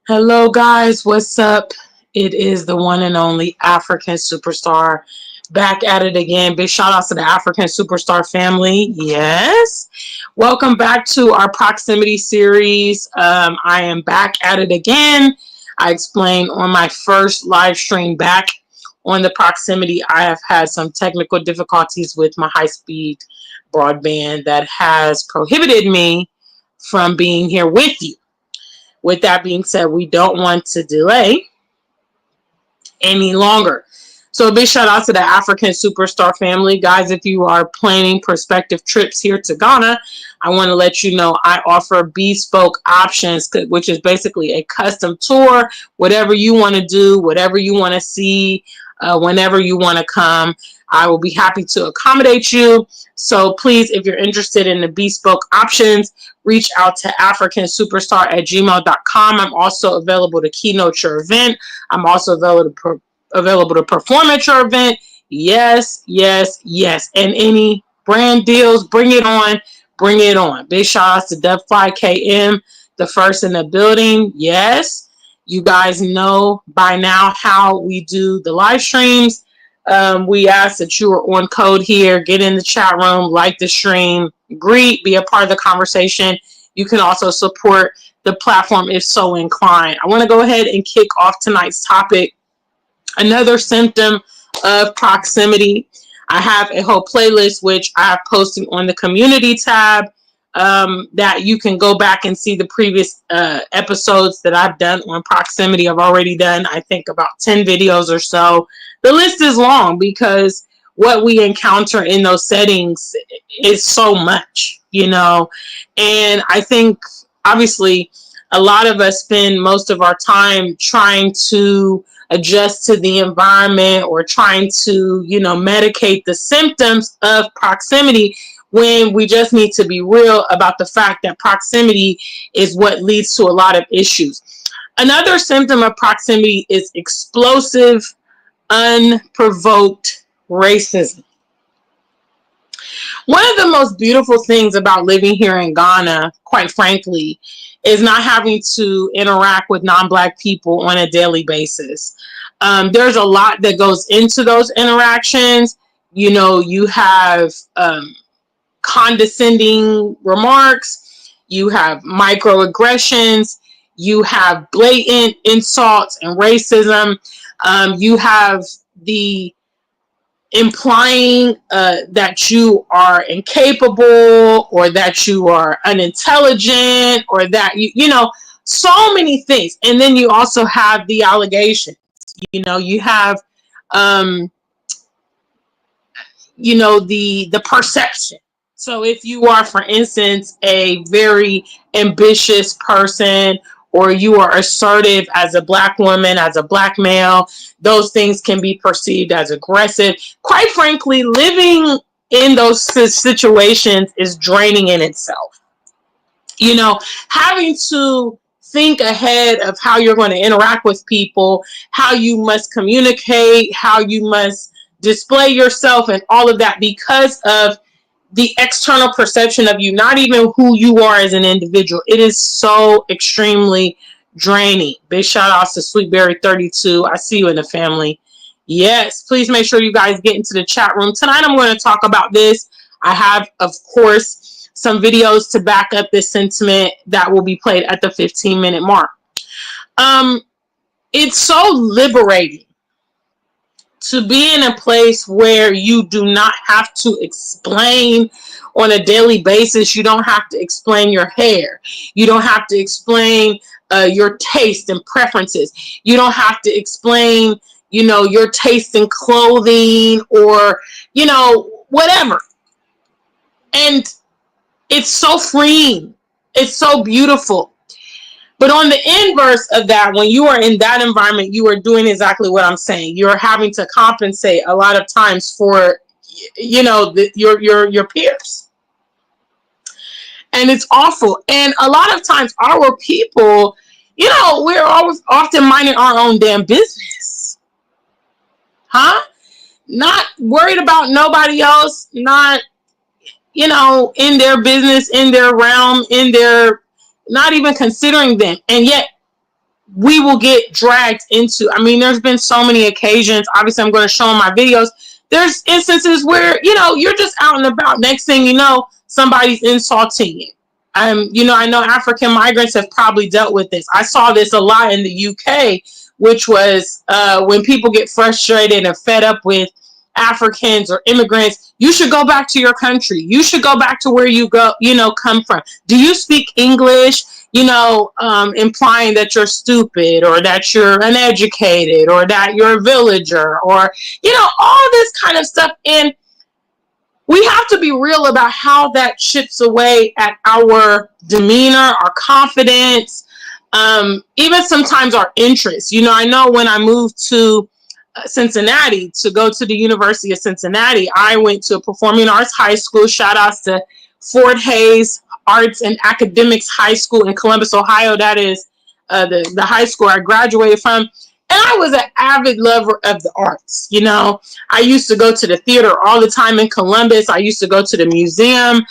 Hello, guys. What's up? It is the one and only African Superstar back at it again. Big shout out to the African Superstar family. Yes. Welcome back to our proximity series. I am back at it again. I explained on my first live stream back on the proximity. I have had some technical difficulties with my high speed broadband that has prohibited me from being here with you. With that being said, we don't want to delay any longer. So a big shout out to the African Superstar family. Guys, if you are planning prospective trips here to Ghana, I want to let you know I offer bespoke options, which is basically a custom tour, whatever you want to do, whatever you want to see, whenever you want to come. I will be happy to accommodate you. So please, if you're interested in the bespoke options, reach out to afrikansuperstar@gmail.com. I'm also available to keynote your event. I'm also available to perform at your event. Yes, yes, yes. And any brand deals, bring it on. Bring it on. Big shout outs to Dub5 KM, the first in the building. Yes. You guys know by now how we do the live streams. We ask that you are on code here. Get in the chat room, like the stream, greet, be a part of the conversation. You can also support the platform if so inclined. I want to go ahead and kick off tonight's topic. Another symptom of proximity. I have a whole playlist which I have posted on the community tab that you can go back and see the previous episodes that I've done on proximity. I've already done, I think, about 10 videos or so. The list is long because what we encounter in those settings is so much, and I think obviously a lot of us spend most of our time trying to adjust to the environment or trying to, medicate the symptoms of proximity when we just need to be real about the fact that proximity is what leads to a lot of issues. Another symptom of proximity is explosive, unprovoked racism. One of the most beautiful things about living here in Ghana, quite frankly, is not having to interact with non-Black people on a daily basis. There's a lot that goes into those interactions. You have condescending remarks, you have microaggressions, you have blatant insults and racism, you have the implying that you are incapable or that you are unintelligent or that so many things. And then you also have the allegations. You have the perception. So if you are, for instance, a very ambitious person, or you are assertive as a Black woman, as a Black male, those things can be perceived as aggressive. Quite frankly, living in those situations is draining in itself. Having to think ahead of how you're going to interact with people, how you must communicate, how you must display yourself and all of that because of the external perception of you, not even who you are as an individual. It is so extremely draining. Big shout outs to Sweetberry32. I see you in the family. Yes, please make sure you guys get into the chat room. Tonight I'm going to talk about this. I have, of course, some videos to back up this sentiment that will be played at the 15-minute mark. It's so liberating to be in a place where you do not have to explain on a daily basis. You don't have to explain your hair. You don't have to explain your taste and preferences. You don't have to explain, your taste in clothing or, whatever. And it's so freeing. It's so beautiful. But on the inverse of that, when you are in that environment, you are doing exactly what I'm saying. You're having to compensate a lot of times for, your peers. And it's awful. And a lot of times our people, we're always often minding our own damn business. Not worried about nobody else, not, in their business, in their realm, not even considering them. And yet we will get dragged into. I mean, there's been so many occasions. Obviously, I'm going to show in my videos. There's instances where, you know, you're just out and about. Next thing you know, somebody's insulting you. You know, I know African migrants have probably dealt with this. I saw this a lot in the UK, which was when people get frustrated and fed up with Africans or immigrants. You should go back to your country. You should go back to where you go, you know, come from. Do you speak English? You know, implying that you're stupid or that you're uneducated or that you're a villager or, you know, all this kind of stuff. And we have to be real about how that chips away at our demeanor, our confidence, even sometimes our interests. You know, I know when I moved to Cincinnati to go to the University of Cincinnati, I went to a performing arts high school. Shout outs to Fort Hayes Arts and Academics High School in Columbus, Ohio. That is the high school I graduated from. And I was an avid lover of the arts. You know, I used to go to the theater all the time in Columbus. I used to go to the museum.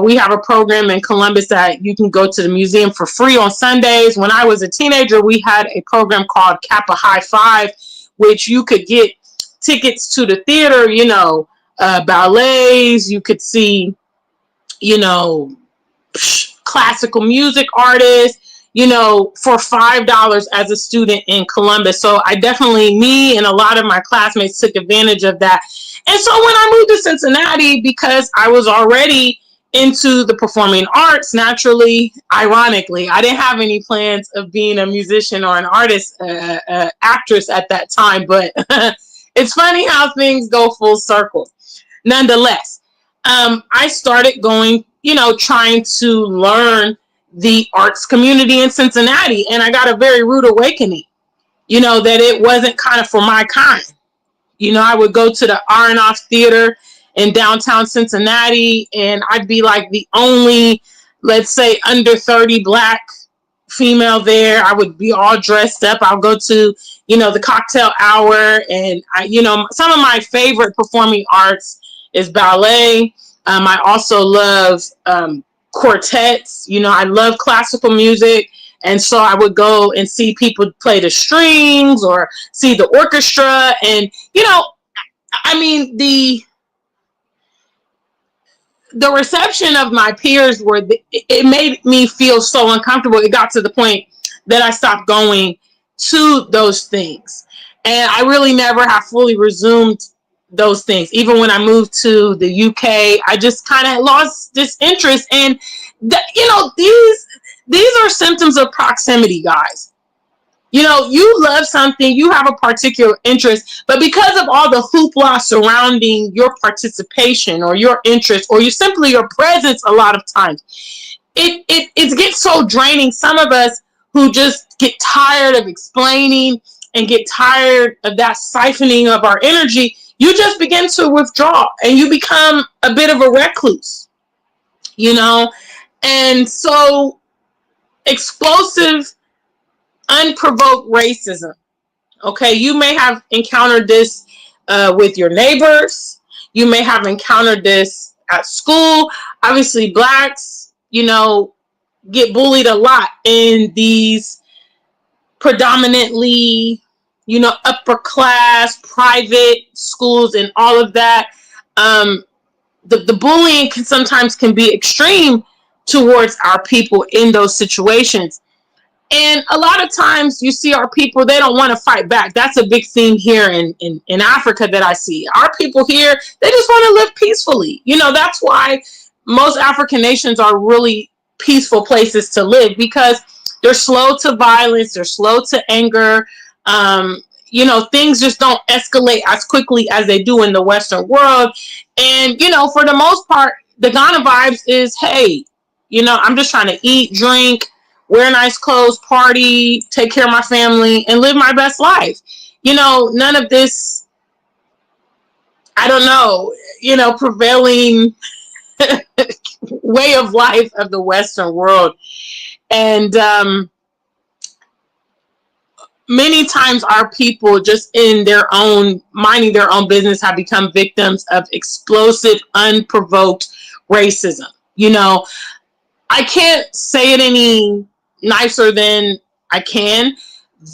We have a program in Columbus that you can go to the museum for free on Sundays. When I was a teenager, we had a program called Kappa High Five, which you could get tickets to the theater, you know, ballets. You could see, you know, classical music artists, you know, for $5 as a student in Columbus. So I definitely, me and a lot of my classmates took advantage of that. And so when I moved to Cincinnati, because I was already into the performing arts, naturally, ironically, I didn't have any plans of being a musician or an artist, actress at that time, but it's funny how things go full circle. Nonetheless, I started going, you know, trying to learn the arts community in Cincinnati, and I got a very rude awakening, you know, that it wasn't kind of for my kind. You know, I would go to the Aronoff Theater in downtown Cincinnati, and I'd be like the only, let's say, under 30 Black female there. I would be all dressed up. I'll go to, you know, the cocktail hour, and you know, some of my favorite performing arts is ballet. I also love quartets. You know, I love classical music. And so I would go and see people play the strings or see the orchestra. And, you know, I mean, the reception of my peers it made me feel so uncomfortable. It got to the point that I stopped going to those things. And I really never have fully resumed those things. Even when I moved to the UK, I just kind of lost this interest. And, you know, these are symptoms of proximity, guys. You know, you love something, you have a particular interest, but because of all the hoopla surrounding your participation or your interest or simply your presence, a lot of times, it gets so draining. Some of us who just get tired of explaining and get tired of that siphoning of our energy, you just begin to withdraw and you become a bit of a recluse, you know? And so explosive, unprovoked racism. Okay, you may have encountered this with your neighbors. You may have encountered this at school. Obviously, Blacks, you know, get bullied a lot in these predominantly, you know, upper class private schools and all of that. The bullying can be extreme towards our people in those situations. And a lot of times you see our people, they don't want to fight back. That's a big theme here in Africa that I see. Our people here, they just want to live peacefully. You know, that's why most African nations are really peaceful places to live, because they're slow to violence, they're slow to anger. You know, things just don't escalate as quickly as they do in the Western world. And, you know, for the most part, the Ghana vibes is, hey, you know, I'm just trying to eat, drink, wear nice clothes, party, take care of my family, and live my best life. You know, none of this, I don't know, you know, prevailing way of life of the Western world. And many times our people, just in their own, minding their own business, have become victims of explosive, unprovoked racism. You know, I can't say it any nicer than I can.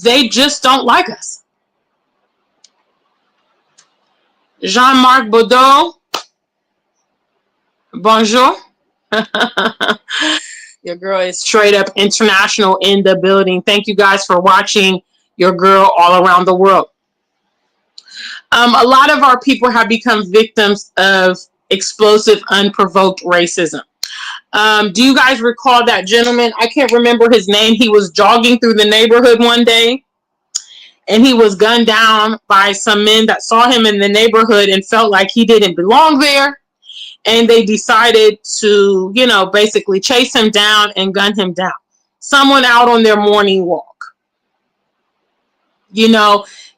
They just don't like us. Jean-Marc Baudot, bonjour. Your girl is straight up international in the building. Thank you guys for watching your girl all around the world. A lot of our people have become victims of explosive, unprovoked racism. Do you guys recall that gentleman? I can't remember his name. He was jogging through the neighborhood one day, and he was gunned down by some men that saw him in the neighborhood and felt like he didn't belong there. And they decided to, basically chase him down and gun him down. Someone out on their morning walk.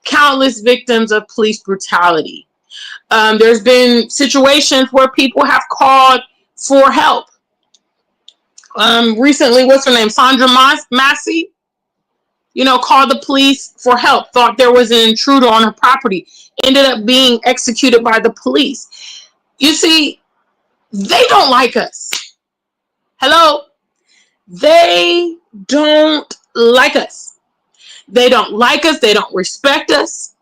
Countless victims of police brutality. There's been situations where people have called for help. Recently, what's her name? Sandra Massey, called the police for help, thought there was an intruder on her property, ended up being executed by the police. You see, they don't like us. Hello? They don't like us. They don't like us. They don't respect us.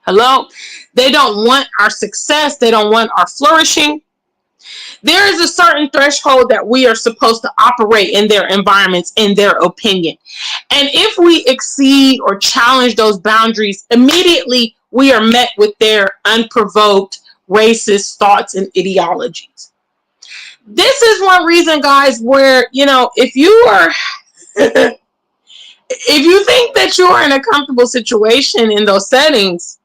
Hello? They don't want our success. They don't want our flourishing. There is a certain threshold that we are supposed to operate in their environments, in their opinion. And if we exceed or challenge those boundaries, immediately we are met with their unprovoked racist thoughts and ideologies. This is one reason, guys, where, if you are, if you think that you are in a comfortable situation in those settings,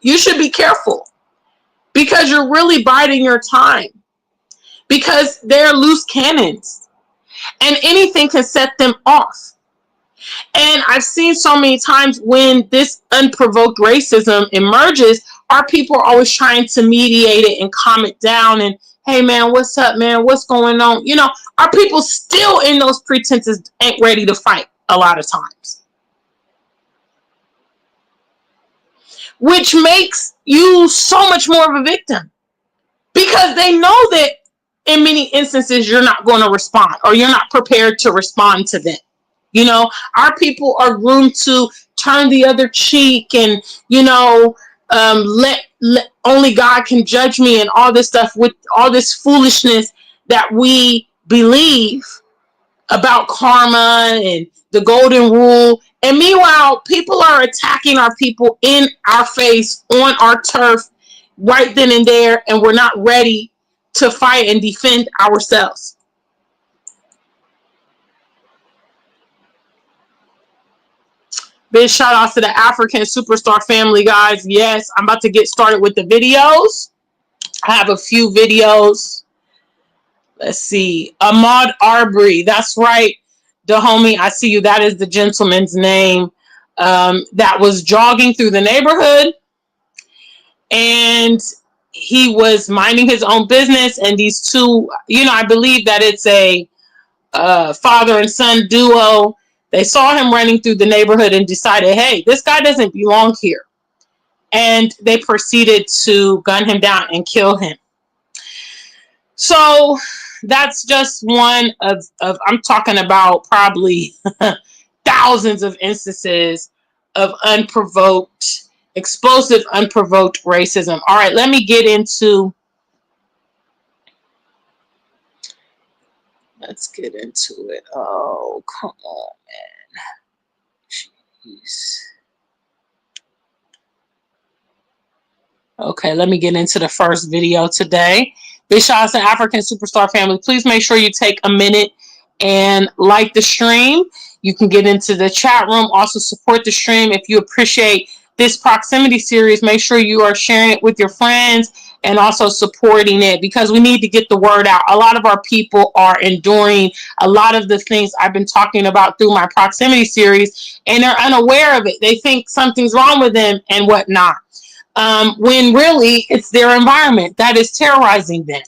you should be careful. Because you're really biding your time. Because they're loose cannons. And anything can set them off. And I've seen so many times when this unprovoked racism emerges, our people are always trying to mediate it and calm it down. And, hey, man, what's up, man? What's going on? Our people still in those pretenses ain't ready to fight a lot of times. Which makes you so much more of a victim. Because they know that in many instances you're not going to respond or you're not prepared to respond to them. Our people are groomed to turn the other cheek and, let only God can judge me and all this stuff with all this foolishness that we believe about karma and the golden rule. And meanwhile, people are attacking our people in our face, on our turf, right then and there, and we're not ready to fight and defend ourselves. Big shout out to the Afrikansuperstar family, guys. Yes, I'm about to get started with the videos. I have a few videos. Let's see. Ahmaud Arbery. That's right. The homie, I see you. That is the gentleman's name. That was jogging through the neighborhood. And he was minding his own business. And these two, I believe that it's a father and son duo. They saw him running through the neighborhood and decided, hey, this guy doesn't belong here. And they proceeded to gun him down and kill him. So that's just one of I'm talking about probably thousands of instances of explosive, unprovoked racism. All right, let me get into. Let's get into it. Oh, come on, man. Jeez. Okay, let me get into the first video today. Big shout out to Afrikansuperstar family. Please make sure you take a minute and like the stream. You can get into the chat room. Also support the stream. If you appreciate this proximity series, make sure you are sharing it with your friends and also supporting it because we need to get the word out. A lot of our people are enduring a lot of the things I've been talking about through my proximity series, and they're unaware of it. They think something's wrong with them and whatnot. When really it's their environment that is terrorizing them.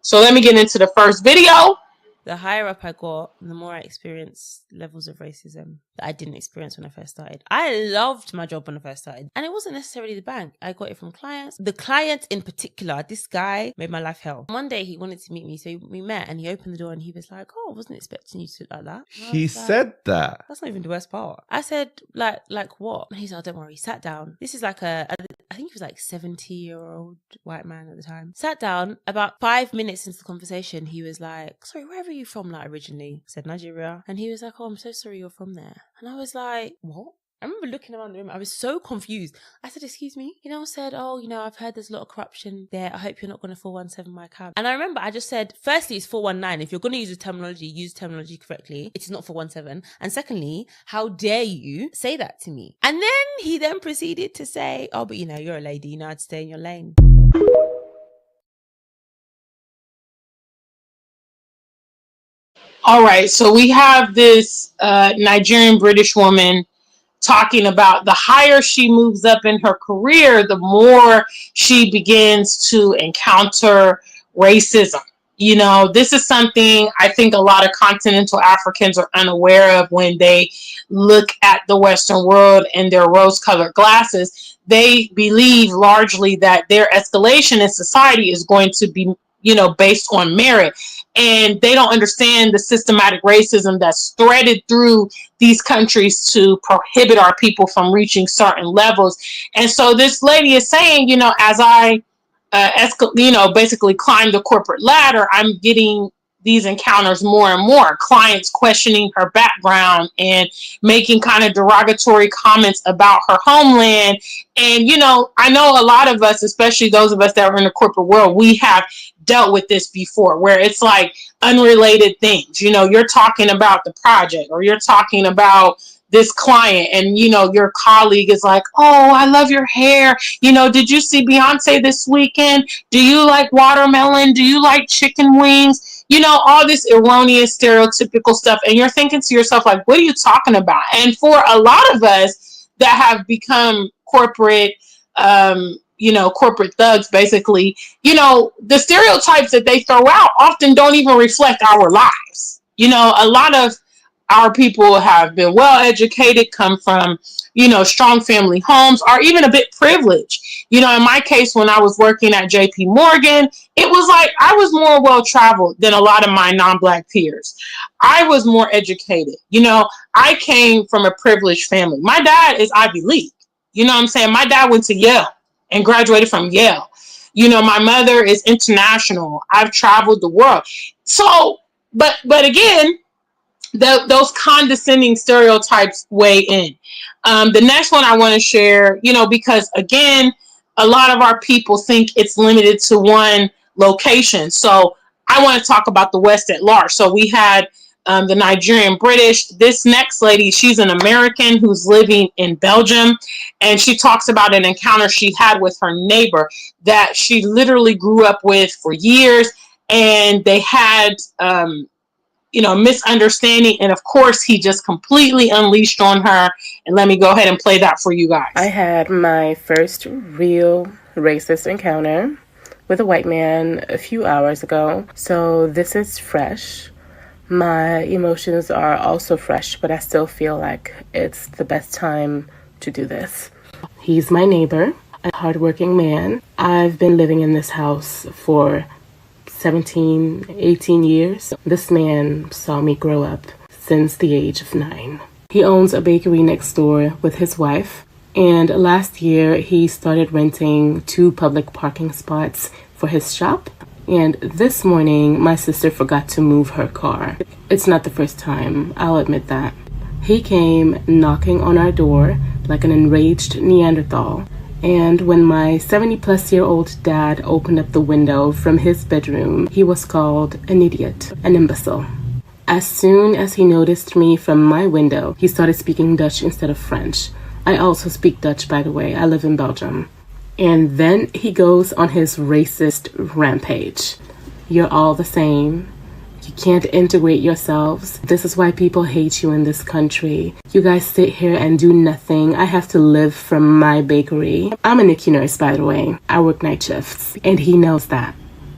So let me get into the first video. The higher up I got, the more I experienced levels of racism. that I didn't experience when I first started. I loved my job when I first started. And it wasn't necessarily the bank. I got it from clients. The client in particular, this guy made my life hell. One day he wanted to meet me, so we met and he opened the door and he was like, oh, I wasn't expecting you to look like that. He said that? That's not even the worst part. I said, like what? And he's like, oh, don't worry, he sat down. This is like I think he was like 70-year-old white man at the time. Sat down, about 5 minutes into the conversation, he was like, sorry, where are you from, like, originally? I said, Nigeria. And he was like, oh, I'm so sorry you're from there. And I was like, what? I remember looking around the room. I was so confused. I said, excuse me? I said, oh, I've heard there's a lot of corruption there. I hope you're not going to 417 my cab. And I remember I just said, firstly, it's 419. If you're going to use terminology correctly. It is not 417. And secondly, how dare you say that to me? And then he then proceeded to say, oh, but you're a lady. You know how to stay in your lane. All right, so we have this Nigerian British woman talking about the higher she moves up in her career, the more she begins to encounter racism. This is something I think a lot of continental Africans are unaware of when they look at the Western world in their rose-colored glasses. They believe largely that their escalation in society is going to be based on merit. And they don't understand the systematic racism that's threaded through these countries to prohibit our people from reaching certain levels. And so this lady is saying, as I, basically climb the corporate ladder, I'm getting these encounters more and more. Clients questioning her background and making kind of derogatory comments about her homeland. And, I know a lot of us, especially those of us that are in the corporate world, we have dealt with this before, where it's like unrelated things. You're talking about the project, or you're talking about this client, and your colleague is like, oh, I love your hair. Did you see Beyonce this weekend? Do you like watermelon? Do you like chicken wings? All this erroneous stereotypical stuff. And you're thinking to yourself, like, what are you talking about? And for a lot of us that have become corporate, corporate thugs, basically, the stereotypes that they throw out often don't even reflect our lives. A lot of our people have been well educated, come from, strong family homes, or even a bit privileged. In my case, when I was working at JP Morgan, it was like I was more well traveled than a lot of my non-Black peers. I was more educated. I came from a privileged family. My dad is Ivy League. You know what I'm saying? My dad went to Yale and graduated from Yale. My mother is international. I've traveled the world. So, but again, those condescending stereotypes weigh in. The next one I want to share, because again, a lot of our people think it's limited to one location. So I want to talk about the West at large. So we had the Nigerian British. This next lady, she's an American who's living in Belgium. And she talks about an encounter she had with her neighbor that she literally grew up with for years. And they had, misunderstanding. And of course, he just completely unleashed on her. And let me go ahead and play that for you guys. I had my first real racist encounter with a white man a few hours ago. So this is fresh. My emotions are also fresh, but I still feel like it's the best time to do this. He's my neighbor, a hardworking man. I've been living in this house for 17, 18 years. This man saw me grow up since the age of 9. He owns a bakery next door with his wife, and last year he started renting 2 public parking spots for his shop. And this morning, my sister forgot to move her car. It's not the first time, I'll admit that. He came knocking on our door like an enraged Neanderthal. And when my 70-plus-year-old dad opened up the window from his bedroom, he was called an idiot, an imbecile. As soon as he noticed me from my window, he started speaking Dutch instead of French. I also speak Dutch, by the way. I live in Belgium. And then he goes on his racist rampage. You're all the same. You can't integrate yourselves. This is why people hate you in this country. You guys sit here and do nothing. I have to live from my bakery. I'm a NICU nurse, by the way. I work night shifts, and he knows that.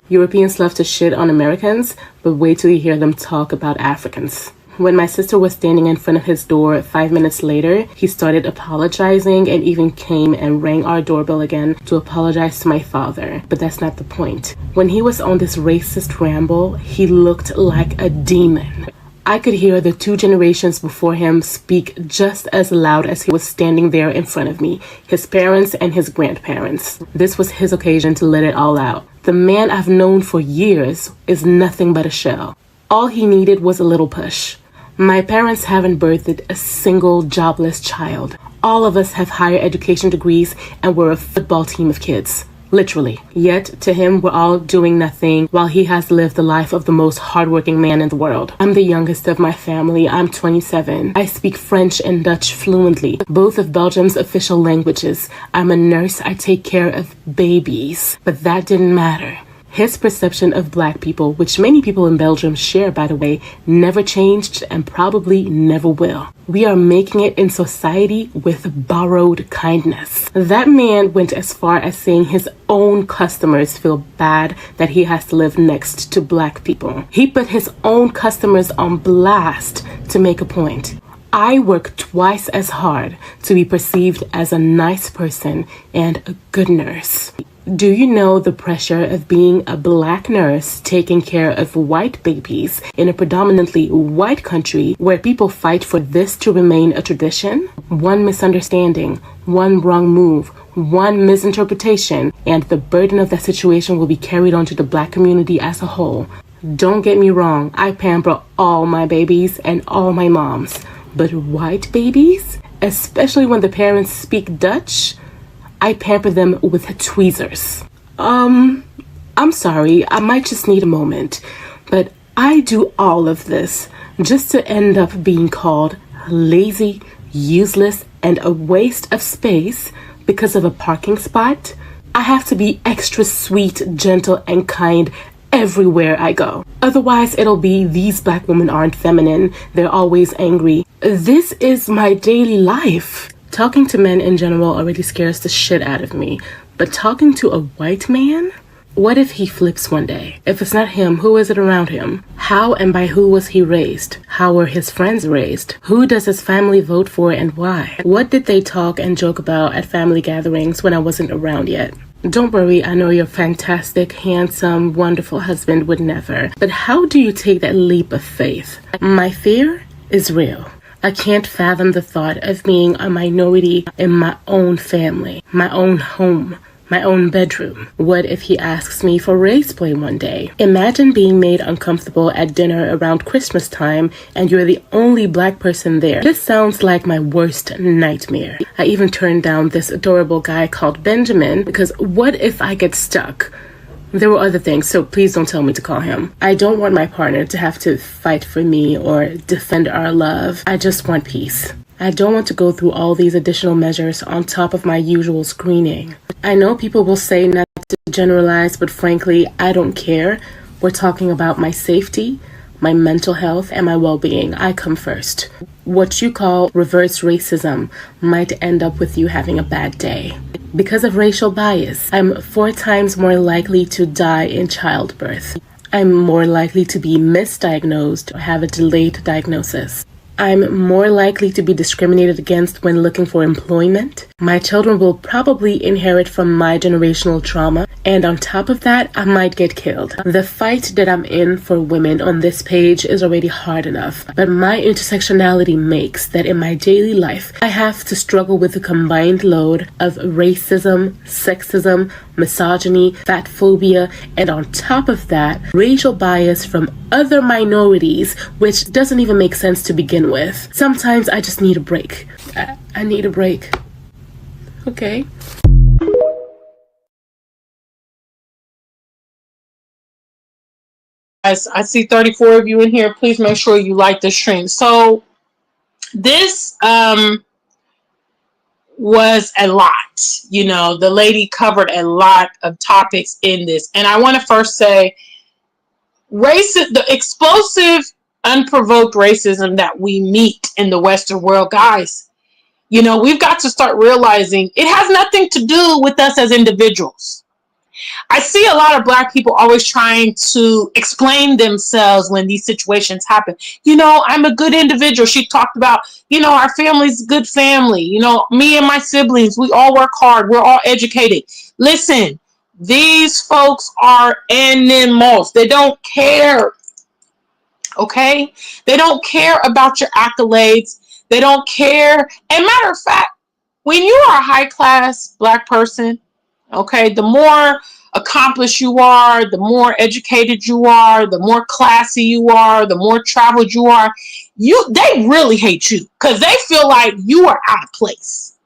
Europeans love to shit on Americans, but wait till you hear them talk about Africans. When my sister was standing in front of his door 5 minutes later, he started apologizing and even came and rang our doorbell again to apologize to my father. But that's not the point. When he was on this racist ramble, he looked like a demon. I could hear the 2 generations before him speak just as loud as he was standing there in front of me, his parents and his grandparents. This was his occasion to let it all out. The man I've known for years is nothing but a shell. All he needed was a little push. My parents haven't birthed a single jobless child. All of us have higher education degrees and we're a football team of kids. Literally. Yet, to him, we're all doing nothing while he has lived the life of the most hardworking man in the world. I'm the youngest of my family. I'm 27. I speak French and Dutch fluently, both of Belgium's official languages. I'm a nurse. I take care of babies. But that didn't matter. His perception of black people, which many people in Belgium share, by the way, never changed and probably never will. We are making it in society with borrowed kindness. That man went as far as saying his own customers feel bad that he has to live next to black people. He put his own customers on blast to make a point. I work twice as hard to be perceived as a nice person and a good nurse. Do you know the pressure of being a black nurse taking care of white babies in a predominantly white country where people fight for this to remain a tradition? One misunderstanding, one wrong move, one misinterpretation, and the burden of that situation will be carried on to the black community as a whole. Don't get me wrong, I pamper all my babies and all my moms. But white babies, especially when the parents speak Dutch, I pamper them with tweezers. I'm sorry, I might just need a moment, but I do all of this just to end up being called lazy, useless, and a waste of space because of a parking spot. I have to be extra sweet, gentle, and kind everywhere I go. Otherwise, it'll be these black women aren't feminine, they're always angry. This is my daily life. Talking to men in general already scares the shit out of me, but talking to a white man? What if he flips one day? If it's not him, who is it around him? How and by who was he raised? How were his friends raised? Who does his family vote for and why? What did they talk and joke about at family gatherings when I wasn't around yet? Don't worry, I know your fantastic, handsome, wonderful husband would never. But how do you take that leap of faith? My fear is real. I can't fathom the thought of being a minority in my own family, my own home, my own bedroom. What if he asks me for race play one day? Imagine being made uncomfortable at dinner around Christmas time and you're the only black person there. This sounds like my worst nightmare. I even turned down this adorable guy called Benjamin because what if I get stuck? There were other things, so please don't tell me to call him. I don't want my partner to have to fight for me or defend our love. I just want peace. I don't want to go through all these additional measures on top of my usual screening. I know people will say not to generalize, but frankly, I don't care. We're talking about my safety, my mental health, and my well-being. I come first. What you call reverse racism might end up with you having a bad day. Because of racial bias, I'm 4 times more likely to die in childbirth. I'm more likely to be misdiagnosed or have a delayed diagnosis. I'm more likely to be discriminated against when looking for employment. My children will probably inherit from my generational trauma. And on top of that, I might get killed. The fight that I'm in for women on this page is already hard enough. But my intersectionality makes that in my daily life, I have to struggle with the combined load of racism, sexism, misogyny, fat phobia, and on top of that, racial bias from other minorities, which doesn't even make sense to begin with. Sometimes I just need a break. I need a break. Okay. Guys, I see 34 of you in here. Please make sure you like the stream. So this was a lot. You know, the lady covered a lot of topics in this. And I want to first say the explosive, unprovoked racism that we meet in the Western world, guys, you know, we've got to start realizing it has nothing to do with us as individuals. I see a lot of Black people always trying to explain themselves when these situations happen. I'm a good individual. She talked about, our family's a good family. Me and my siblings, we all work hard. We're all educated. Listen, these folks are animals. They don't care. Okay? They don't care about your accolades. They don't care. And matter of fact, when you are a high class Black person, okay, the more accomplished you are, the more educated you are, the more classy you are, the more traveled you are, they really hate you because they feel like you are out of place.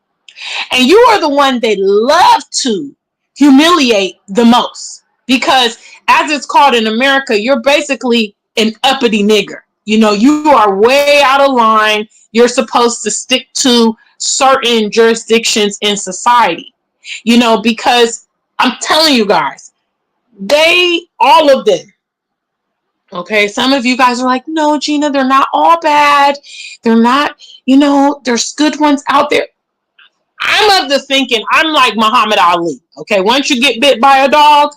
And you are the one they love to humiliate the most. Because as it's called in America, you're basically an uppity nigger. You are way out of line. You're supposed to stick to certain jurisdictions in society. Because I'm telling you guys, all of them, okay, some of you guys are like, no, Gina, they're not all bad. They're not, there's good ones out there. I'm of the thinking, I'm like Muhammad Ali. Okay, once you get bit by a dog,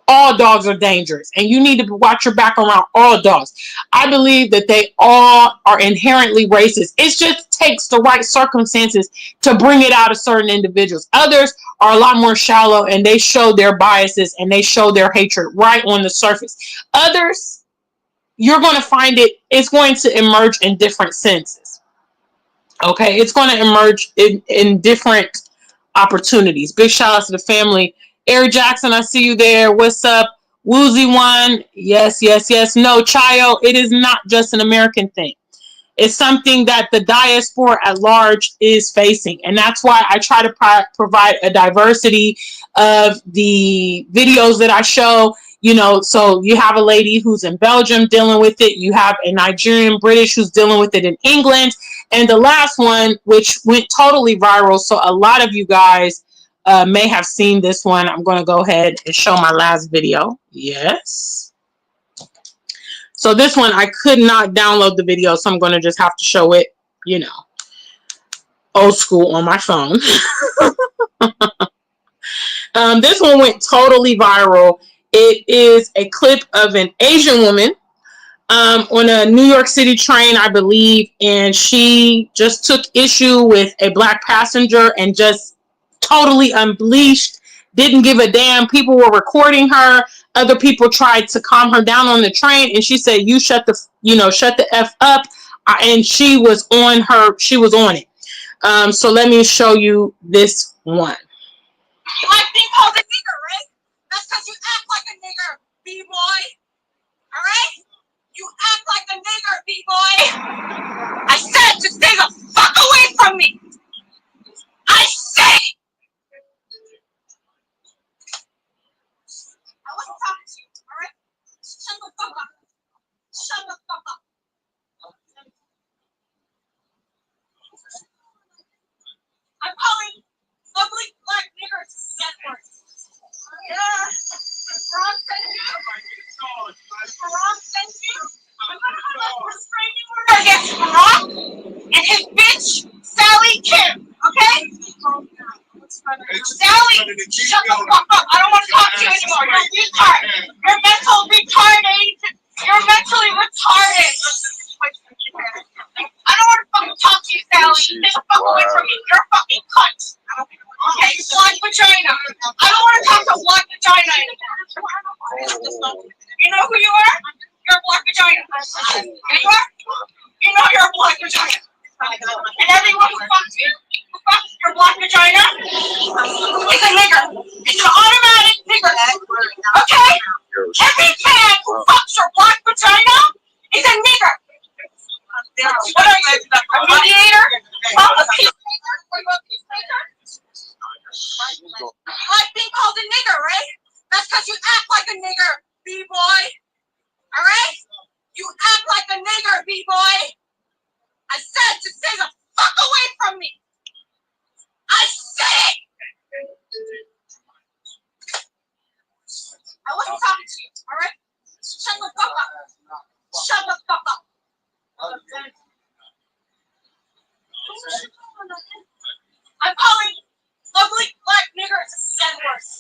all dogs are dangerous, and you need to watch your back around all dogs. I believe that they all are inherently racist. It just takes the right circumstances to bring it out of certain individuals. Others are a lot more shallow, and they show their biases and they show their hatred right on the surface. Others, you're going to find it's going to emerge in different senses. Okay, it's going to emerge in different opportunities. Big shout out to the family. Eric Jackson, I see you there. What's up? Woozy One. Yes, yes, yes. No, Chayo, it is not just an American thing. It's something that the diaspora at large is facing. And that's why I try to provide a diversity of the videos that I show. So you have a lady who's in Belgium dealing with it. You have a Nigerian British who's dealing with it in England. And the last one, which went totally viral. So a lot of you guys may have seen this one. I'm going to go ahead and show my last video. Yes. So this one, I could not download the video, so I'm going to just have to show it, old school on my phone. This one went totally viral. It is a clip of an Asian woman on a New York City train, I believe, and she just took issue with a Black passenger and just totally unleashed, didn't give a damn. People were recording her. Other people tried to calm her down on the train, and she said, "You shut the F up." And she was on it. So let me show you this one. You like being called a nigger, right? That's because you act like a nigger, B-boy. All right? You act like a nigger, B-boy. I said to stay the fuck away from me. I said it. I wasn't talking to you, all right? Shut the fuck up. Shut the fuck up. I'm calling ugly Black niggers N-words. Yeah. Ron sent you. Ron sent you. I'm gonna have a restraining order against Ron and his bitch, Sally Kim. Okay? Sally, shut the fuck up. I don't want to talk to you anymore. You're retarded. You're You're mentally retarded. I don't want to fucking talk to you, Sally. Get the fuck away from me. You're a fucking cunt. Okay, black vagina. I don't want to talk to black vagina anymore. You know who you are? You're a black vagina. And you are? You know you're a black vagina. And everyone who fucks you, who fucks your black vagina, is a nigger. It's an automatic nigger. Okay? Every man who fucks your black vagina is a nigger. What are you? A mediator? A peacemaker? Are you a peacemaker? You like being called a nigger, right? That's because you act like a nigger, B-boy. Alright? You act like a nigger, B-boy. I said to stay the fuck away from me. I said it. I wasn't talking to you, alright? Shut the fuck up. Shut the fuck up. I'm calling ugly Black niggers N-words.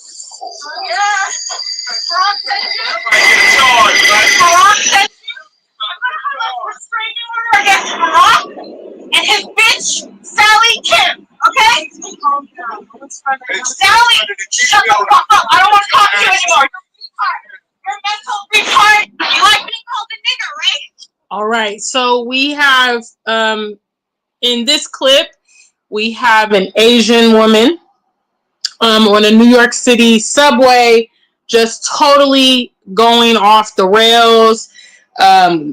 Sally, shut the fuck up. I don't want to talk to you anymore. You're mental retard. You like being called a nigger, right? All right. So we have, in this clip, we have an Asian woman on a New York City subway just totally going off the rails,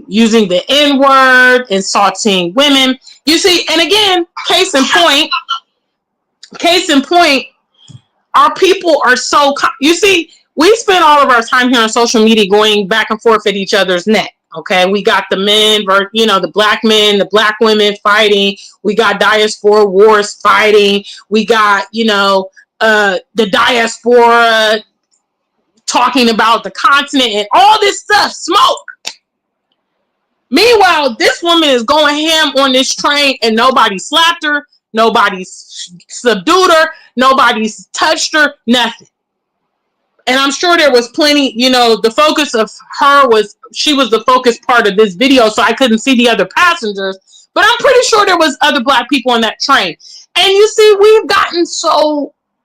using the N-word, insulting women. You see, and again, case in point, our people are so, you see, we spend all of our time here on social media going back and forth at each other's neck. Okay, we got the men, the black men, the black women fighting. We got diaspora wars fighting. We got, the diaspora talking about the continent and all this stuff, smoke. Meanwhile, this woman is going ham on this train and nobody slapped her, nobody subdued her, nobody's touched her, nothing. And I'm sure there was plenty, the focus of her she was the focus part of this video, so I couldn't see the other passengers, but I'm pretty sure there was other black people on that train. And you see,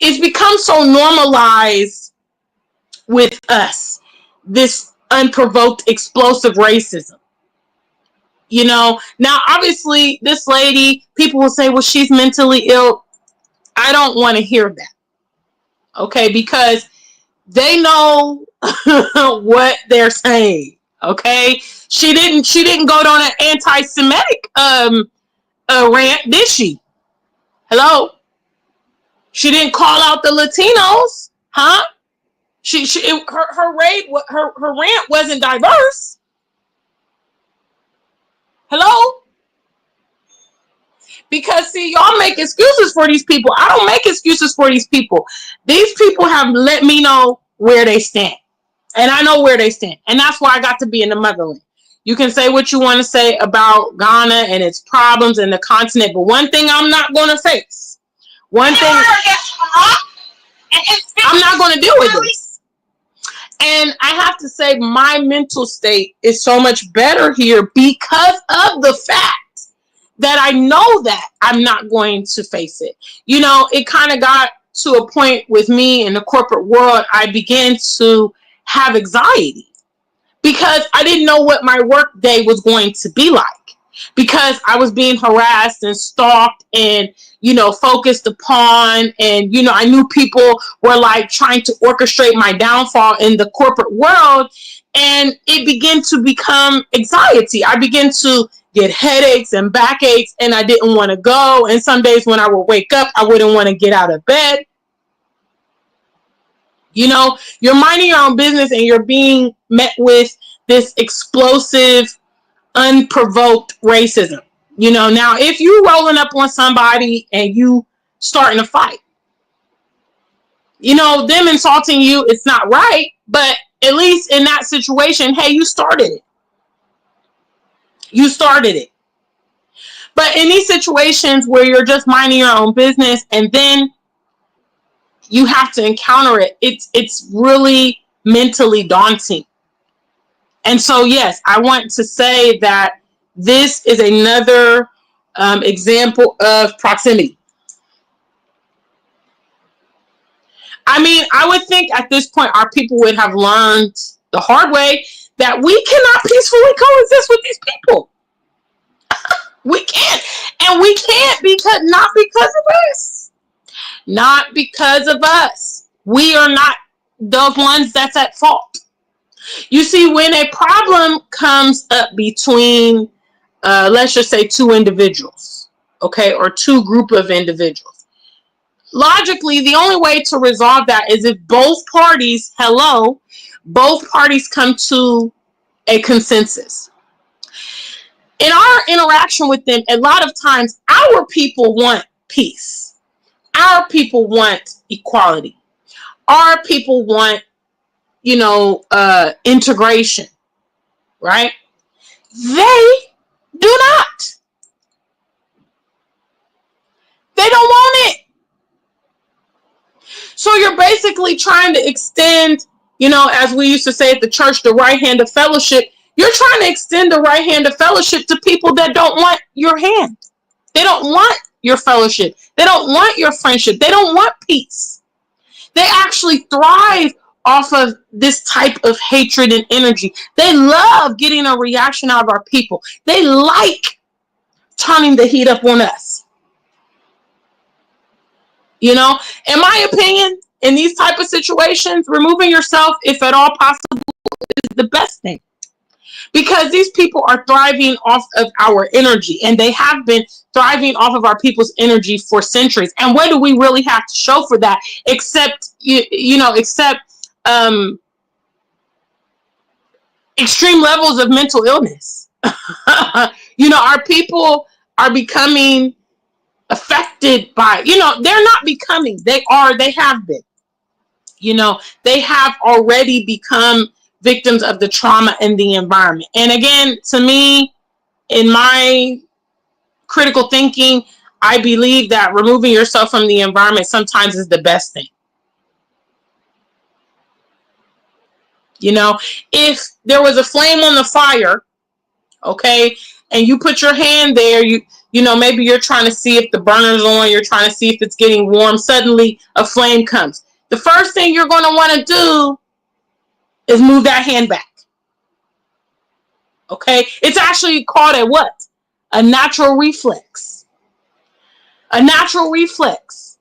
it's become so normalized with us, this unprovoked, explosive racism. Now, obviously, this lady, people will say, well, she's mentally ill. I don't want to hear that. Okay, because they know what they're saying. Okay, she didn't go down an anti-Semitic rant, did she? Hello, she didn't call out the Latinos, huh? Her rant wasn't diverse. Hello? Because, see, y'all make excuses for these people. I don't make excuses for these people. These people have let me know where they stand. And I know where they stand. And that's why I got to be in the motherland. You can say what you want to say about Ghana and its problems and the continent. But one thing I'm not going to face. I'm not going to deal with this. And I have to say my mental state is so much better here because of the fact that I know that I'm not going to face it. It kind of got to a point with me in the corporate world, I began to have anxiety because I didn't know what my work day was going to be like, because I was being harassed and stalked and, focused upon. And, I knew people were like trying to orchestrate my downfall in the corporate world. And it began to become anxiety. I began to get headaches and backaches, and I didn't want to go. And some days when I would wake up, I wouldn't want to get out of bed. You're minding your own business and you're being met with this explosive, unprovoked racism. Now if you rolling up on somebody and you starting a fight, them insulting you, it's not right. But at least in that situation, hey, you started it. You started it. But in these situations where you're just minding your own business and then you have to encounter it, it's really mentally daunting. And so, yes, I want to say that this is another example of proximity. I mean, I would think at this point our people would have learned the hard way that we cannot peacefully coexist with these people. We can't. And we can't not because of us. Not because of us. We are not the ones that's at fault. You see, when a problem comes up between, let's just say, two individuals, okay, or two group of individuals, logically, the only way to resolve that is if both parties come to a consensus. In our interaction with them, a lot of times our people want peace. Our people want equality. Our people want, integration, right? They do not. They don't want it. So you're basically trying to extend, as we used to say at the church, the right hand of fellowship. You're trying to extend the right hand of fellowship to people that don't want your hand. They don't want your fellowship. They don't want your friendship. They don't want peace. They actually thrive off of this type of hatred and energy. They love getting a reaction out of our people. They like turning the heat up on us. You know, in my opinion, in these type of situations, removing yourself, if at all possible, is the best thing. Because these people are thriving off of our energy, and they have been thriving off of our people's energy for centuries. And what do we really have to show for that, except extreme levels of mental illness? Our people are becoming affected by, they're not becoming, they have been, they have already become victims of the trauma in the environment. And again, to me, in my critical thinking, I believe that removing yourself from the environment sometimes is the best thing. If there was a flame on the fire, okay, and you put your hand there, maybe you're trying to see if the burner's on, you're trying to see if it's getting warm, suddenly a flame comes. The first thing you're going to want to do is move that hand back. Okay? It's actually called a what? A natural reflex. A natural reflex.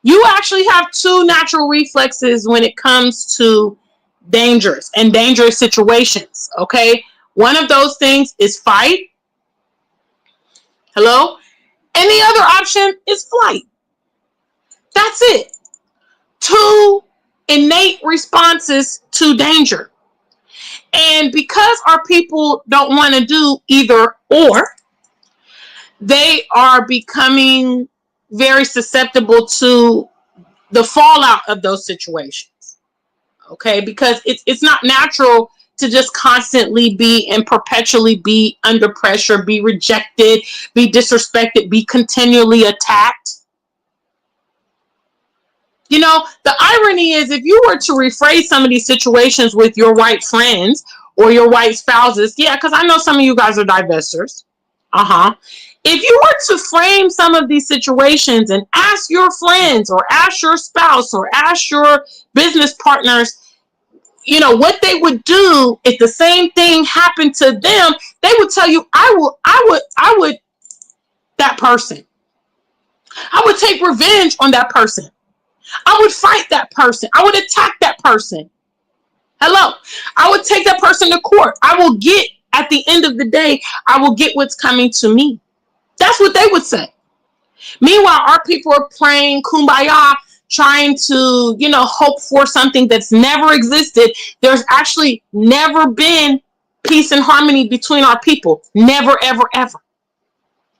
You actually have two natural reflexes when it comes to dangerous situations. Okay? One of those things is fight. Hello? And the other option is flight. That's it. Two innate responses to danger. And because our people don't want to do either or, they are becoming very susceptible to the fallout of those situations. Okay? Because it's not natural to just constantly be and perpetually be under pressure, be rejected, be disrespected, be continually attacked. The irony is, if you were to rephrase some of these situations with your white friends or your white spouses, yeah, because I know some of you guys are divestors. If you were to frame some of these situations and ask your friends or ask your spouse or ask your business partners, what they would do if the same thing happened to them, they would tell you, I would, that person. I would take revenge on that person. I would fight that person. I would attack that person. Hello. I would take that person to court. I will get, at the end of the day, I will get what's coming to me. That's what they would say. Meanwhile, our people are playing kumbaya, trying to, hope for something that's never existed. There's actually never been peace and harmony between our people. Never, ever, ever.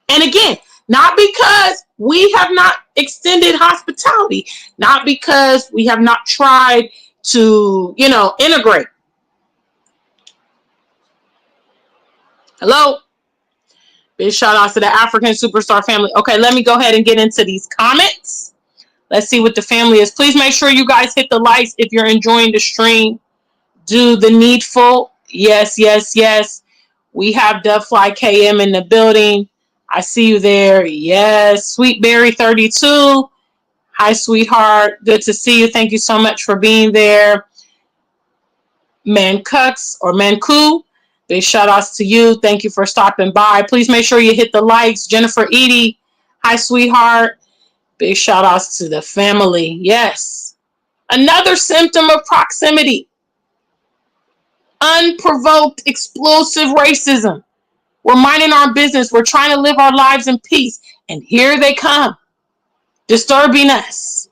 And again, not because we have not extended hospitality, not because we have not tried to, integrate. Hello? Big shout out to the Afrikansuperstar family. Okay, let me go ahead and get into these comments. Let's see what the family is. Please make sure you guys hit the likes if you're enjoying the stream. Do the needful. Yes, yes, yes. We have Dovefly KM in the building. I see you there. Yes. Sweetberry32. Hi, sweetheart. Good to see you. Thank you so much for being there. Mancux or Manku. Big shout outs to you. Thank you for stopping by. Please make sure you hit the likes. Jennifer Edie. Hi, sweetheart. Big shout outs to the family. Yes. Another symptom of proximity. Unprovoked, explosive racism. We're minding our business. We're trying to live our lives in peace. And here they come. Disturbing us.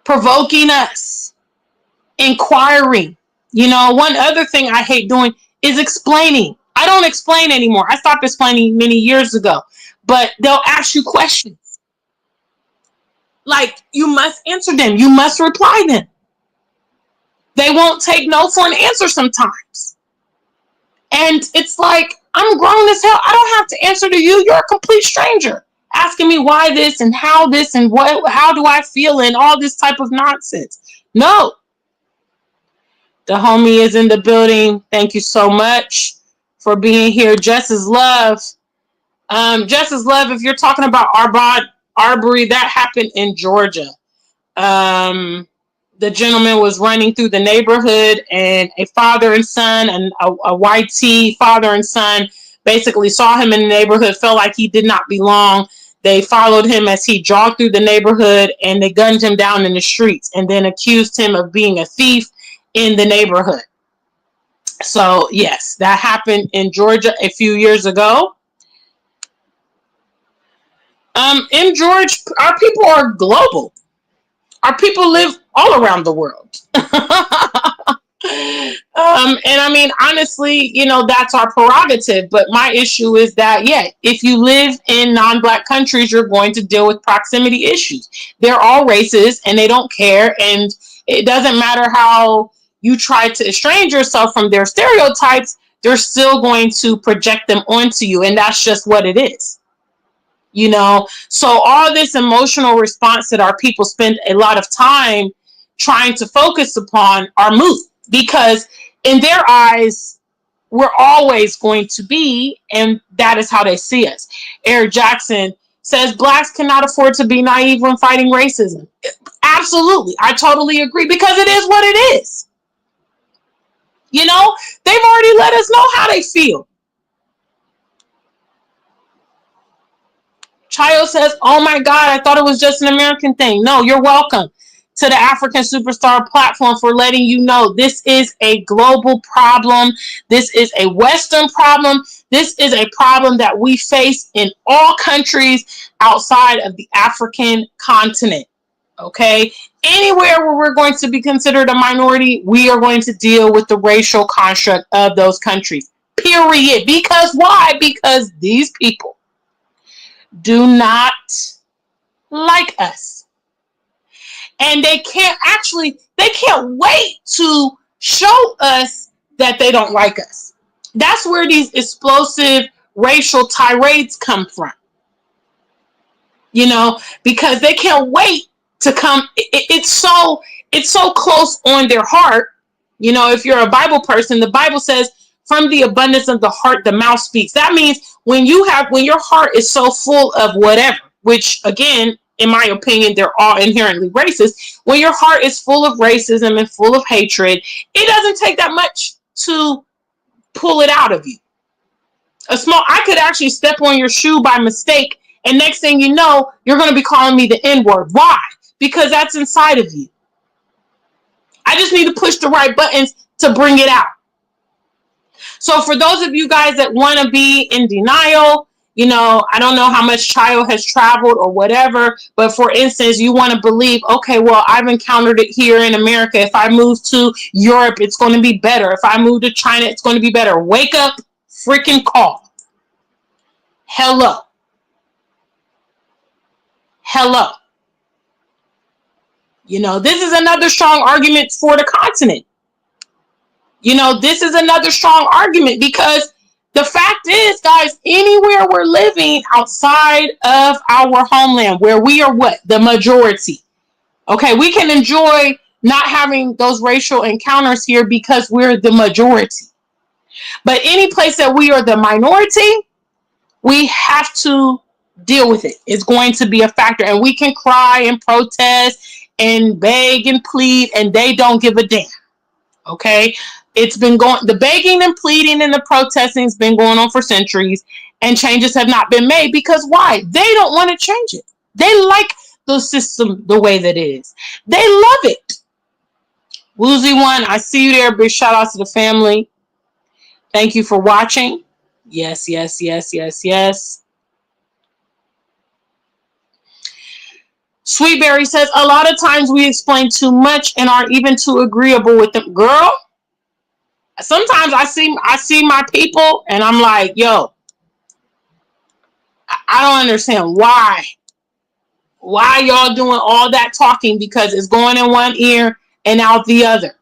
Provoking us. Inquiring. One other thing I hate doing is explaining. I don't explain anymore. I stopped explaining many years ago. But they'll ask you questions. Like, you must answer them. You must reply them. They won't take no for an answer sometimes. And it's like, I'm grown as hell. I don't have to answer to you. You're a complete stranger. Asking me why this and how this and how do I feel and all this type of nonsense. No. The homie is in the building. Thank you so much for being here. Just as love. Justice Love, if you're talking about Arbery, that happened in Georgia. The gentleman was running through the neighborhood, and a father and son, and a white tee father and son, basically saw him in the neighborhood, felt like he did not belong. They followed him as he jogged through the neighborhood, and they gunned him down in the streets, and then accused him of being a thief in the neighborhood. So yes, that happened in Georgia a few years ago. In Georgia, our people are global. Our people live all around the world. And I mean, honestly, that's our prerogative. But my issue is that, yeah, if you live in non-Black countries, you're going to deal with proximity issues. They're all racist and they don't care. And it doesn't matter how you try to estrange yourself from their stereotypes, they're still going to project them onto you. And that's just what it is. So all this emotional response that our people spend a lot of time trying to focus upon are moot, because in their eyes, we're always going to be, and that is how they see us. Eric Jackson says Blacks cannot afford to be naive when fighting racism. Absolutely. I totally agree, because it is what it is. They've already let us know how they feel. Chayo says, oh my God, I thought it was just an American thing. No, you're welcome to the Afrikansuperstar platform for letting you know this is a global problem. This is a Western problem. This is a problem that we face in all countries outside of the African continent. Okay? Anywhere where we're going to be considered a minority, we are going to deal with the racial construct of those countries. Period. Because why? Because these people do not like us. And they can't wait to show us that they don't like us. That's where these explosive racial tirades come from. Because they can't wait to come. It's so close on their heart. If you're a Bible person, the Bible says, from the abundance of the heart, the mouth speaks. That means when your heart is so full of whatever, which again, in my opinion, they're all inherently racist. When your heart is full of racism and full of hatred, it doesn't take that much to pull it out of you. I could actually step on your shoe by mistake, and next thing you know, you're going to be calling me the N-word. Why? Because that's inside of you. I just need to push the right buttons to bring it out. So for those of you guys that want to be in denial, I don't know how much Chayo has traveled or whatever, but for instance, you want to believe, okay, well, I've encountered it here in America. If I move to Europe, it's going to be better. If I move to China, it's going to be better. Wake up, freaking call. Hello. This is another strong argument for the continent. This is another strong argument, because the fact is, guys, anywhere we're living outside of our homeland, where we are what? The majority. Okay, we can enjoy not having those racial encounters here because we're the majority. But any place that we are the minority, we have to deal with it. It's going to be a factor. And we can cry and protest and beg and plead, and they don't give a damn. Okay? It's been the begging and pleading and the protesting has been going on for centuries, and changes have not been made, because why? They don't want to change it. They like the system the way that it is. They love it. Woozy One, I see you there. Big shout out to the family. Thank you for watching. Yes. Sweetberry says, a lot of times we explain too much and aren't even too agreeable with them. Girl, sometimes I see my people and I'm like, yo, I don't understand why y'all doing all that talking, because it's going in one ear and out the other.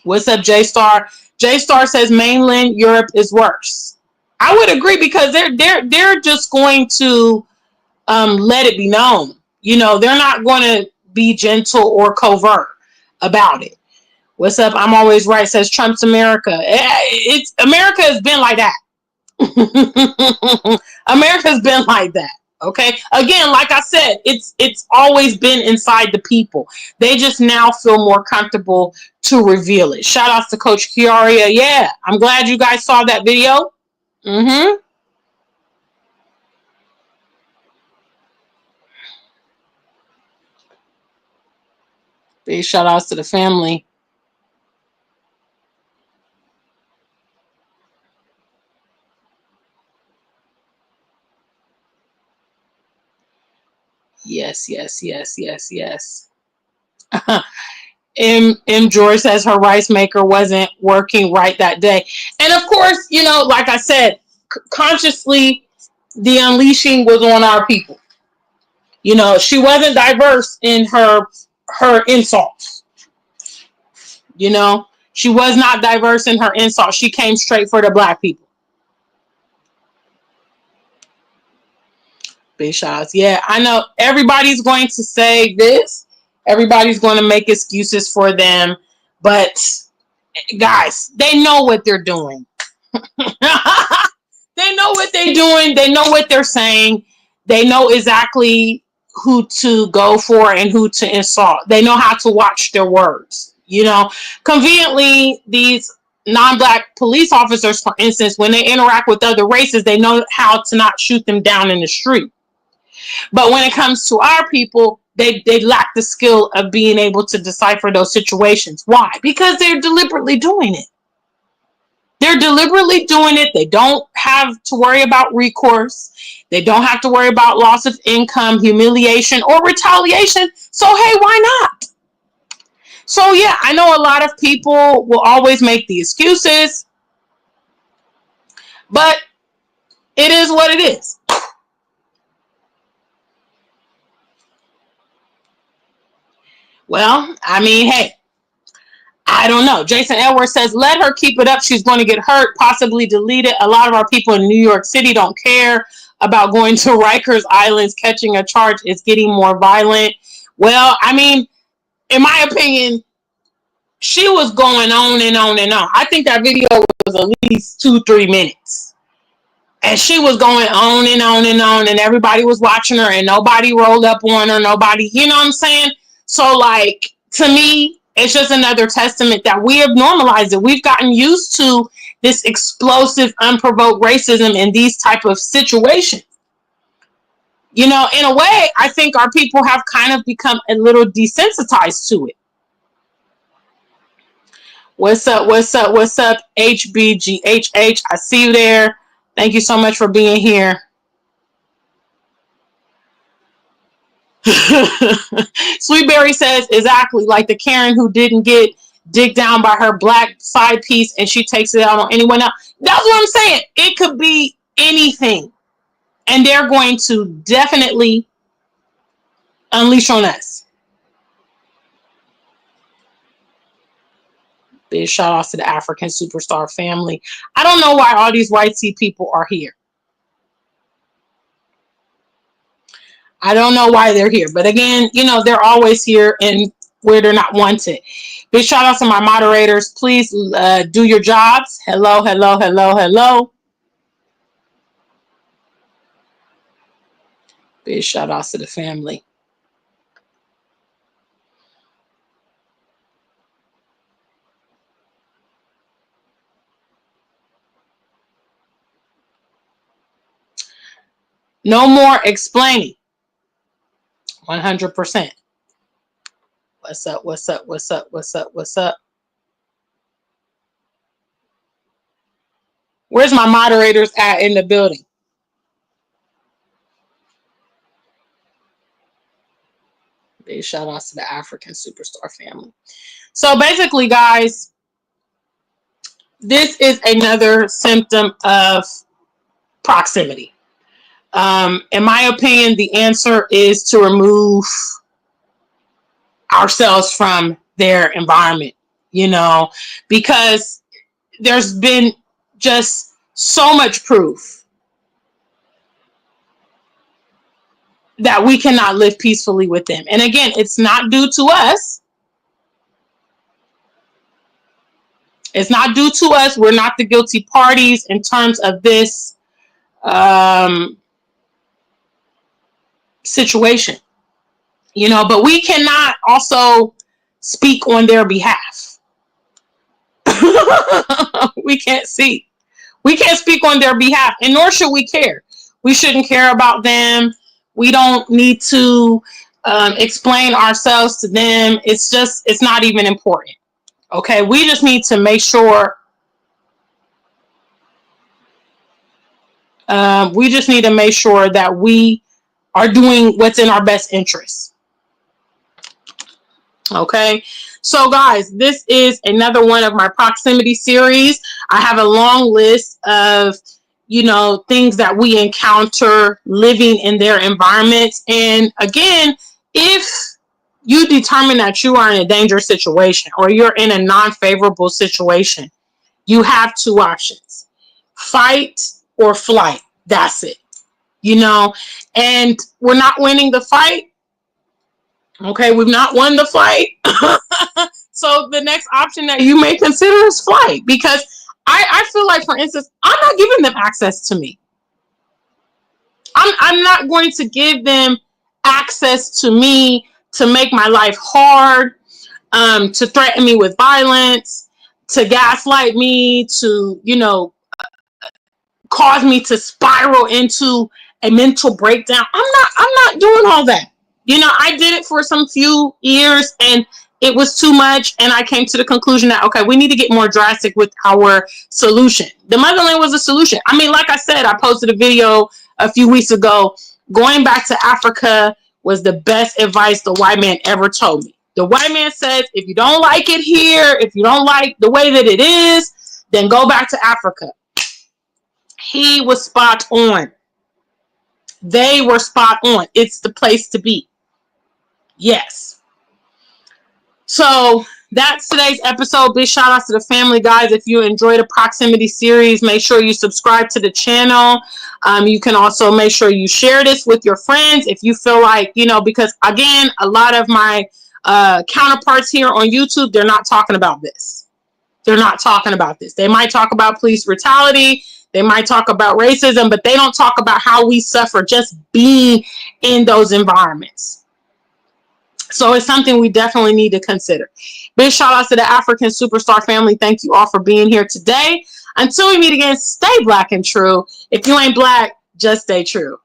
What's up, J-Star? J-Star says mainland Europe is worse. I would agree, because they're just going to let it be known. They're not going to be gentle or covert about it. What's up? I'm always right, says Trump's America. America has been like that. America's been like that. Okay. Again, like I said, it's always been inside the people. They just now feel more comfortable to reveal it. Shout outs to Coach Chiaria. Yeah, I'm glad you guys saw that video. Mm-hmm. Big shout outs to the family. Yes, yes, yes, yes, yes. M George says her rice maker wasn't working right that day. And of course, like I said, consciously the unleashing was on our people. She wasn't diverse in her insults. She was not diverse in her insults. She came straight for the black people. Big shots. Yeah, I know everybody's going to say this. Everybody's going to make excuses for them. But guys, they know what they're doing. They know what they're doing. They know what they're saying. They know exactly who to go for and who to insult. They know how to watch their words. Conveniently, these non-black police officers, for instance, when they interact with other races, they know how to not shoot them down in the street. But when it comes to our people, they lack the skill of being able to decipher those situations. Why? Because they're deliberately doing it. They're deliberately doing it. They don't have to worry about recourse. They don't have to worry about loss of income, humiliation, or retaliation. So, hey, why not? So, yeah, I know a lot of people will always make the excuses, but it is what it is. Well, I mean, hey, I don't know. Jason Edwards says, let her keep it up. She's going to get hurt, possibly deleted. A lot of our people in New York City don't care about going to Rikers Islands, catching a charge. It's getting more violent. Well, I mean, in my opinion, she was going on and on and on. I think that video was at least 2-3 minutes. And she was going on and on and on, and everybody was watching her, and nobody rolled up on her. Nobody, you know what I'm saying? So, like, to me, it's just another testament that we have normalized it. We've gotten used to this explosive, unprovoked racism in these type of situations. In a way, I think our people have kind of become a little desensitized to it. What's up? What's up? What's up? HBGHH. I see you there. Thank you so much for being here. Sweetberry says, exactly, like the Karen who didn't get digged down by her black side piece and she takes it out on anyone else. That's what I'm saying. It could be anything. And they're going to definitely unleash on us. Big shout out to the Afrikansuperstar family. I don't know why all these white sea people are here. I don't know why they're here. But again, they're always here and where they're not wanted. Big shout out to my moderators. Please do your jobs. Hello, hello, hello, hello. Big shout out to the family. No more explaining. 100%. What's up? What's up? What's up? What's up? What's up? Where's my moderators at in the building? Big shout outs to the Afrikansuperstar family. So basically, guys, this is another symptom of proximity. In my opinion, the answer is to remove ourselves from their environment, because there's been just so much proof that we cannot live peacefully with them. And again, it's not due to us. It's not due to us. We're not the guilty parties in terms of this situation, you know, but we cannot also speak on their behalf. We can't see. We can't speak on their behalf, and nor should we care. We shouldn't care about them. We don't need to explain ourselves to them. It's not even important. Okay, we just need to make sure. We just need to make sure that we are doing what's in our best interest. Okay, so guys, this is another one of my proximity series. I have a long list of, you know, things that we encounter living in their environments. And again, if you determine that you are in a dangerous situation or you're in a non-favorable situation, you have two options: fight or flight. That's it. You know, and we're not winning the fight. Okay, we've not won the fight. So the next option that you may consider is flight, because I feel like, for instance, I'm not giving them access to me. I'm not going to give them access to me to make my life hard, to threaten me with violence, to gaslight me, to, you know, cause me to spiral into a mental breakdown. I'm not doing all that. You know, I did it for some few years and it was too much. And I came to the conclusion that, okay, we need to get more drastic with our solution. The motherland was a solution. I mean, like I said, I posted a video a few weeks ago. Going back to Africa was the best advice the white man ever told me. The white man says, if you don't like it here, if you don't like the way that it is, then go back to Africa. He was spot on. They were spot on. It's the place to be. Yes. So that's today's episode. Big shout out to the family, guys. If you enjoyed the proximity series, make sure you subscribe to the channel. You can also make sure you share this with your friends if you feel like, you know, because again, a lot of my counterparts here on YouTube, they're not talking about this. They're not talking about this. They might talk about police brutality. They might talk about racism, but they don't talk about how we suffer just being in those environments. So it's something we definitely need to consider. Big shout out to the Afrikansuperstar family. Thank you all for being here today. Until we meet again, stay black and true. If you ain't black, just stay true.